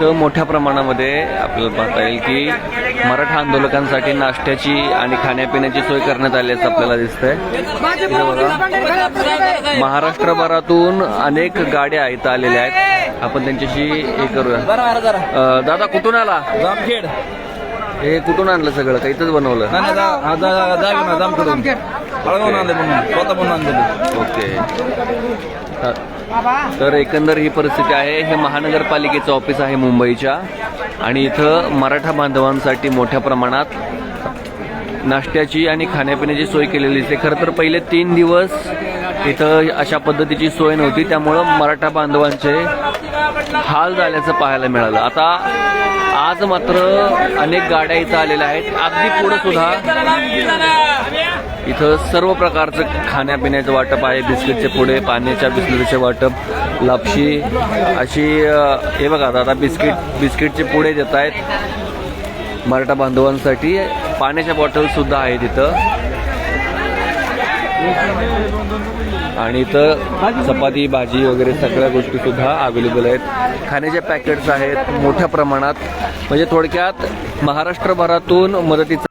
इथं मोठ्या प्रमाणामध्ये आपल्याला पाहता येईल की मराठा आंदोलकांसाठी नाश्त्याची आणि खाण्यापिण्याची सोय करण्यात आल्याचं आपल्याला दिसतंय. इथं बघा महाराष्ट्रभरातून अनेक गाड्या इथं आलेल्या आहेत. आपण त्यांच्याशी हे करूया. दादा कुठून आला? जामखेड. हे कुठून आणलं सगळं? का इथंच बनवलं? ओके. तर एकंदर ही परिस्थिती आहे. हे महानगरपालिकेचं ऑफिस आहे मुंबईच्या आणि इथं मराठा बांधवांसाठी मोठ्या प्रमाणात नाश्त्याची आणि खाण्यापिण्याची सोय केलेली आहे. खरं तर पहिले 3 दिवस इथं अशा पद्धतीची सोय नव्हती, त्यामुळं मराठा बांधवांचे हाल झाल्याचं पाहायला मिळालं. आता आज मात्र अनेक गाड्या इथं आलेल्या आहेत. अगदी पुढं सुद्धा इथं सर्व प्रकारचं खाण्यापिण्याचं वाटप आहे. बिस्किटचे पुडे, पाण्याच्या बिस्किटचे वाटप, लापशी अशी हे बघा आता बिस्किटचे पुडे देत आहेत मराठा बांधवांसाठी. पाण्याच्या बॉटल सुद्धा आहेत इथं आणि इथं चपाती भाजी वगैरे सगळ्या गोष्टी सुद्धा अवेलेबल आहेत. खाण्याचे पॅकेट्स आहेत मोठ्या प्रमाणात. म्हणजे थोडक्यात महाराष्ट्रभरातून मदतीचा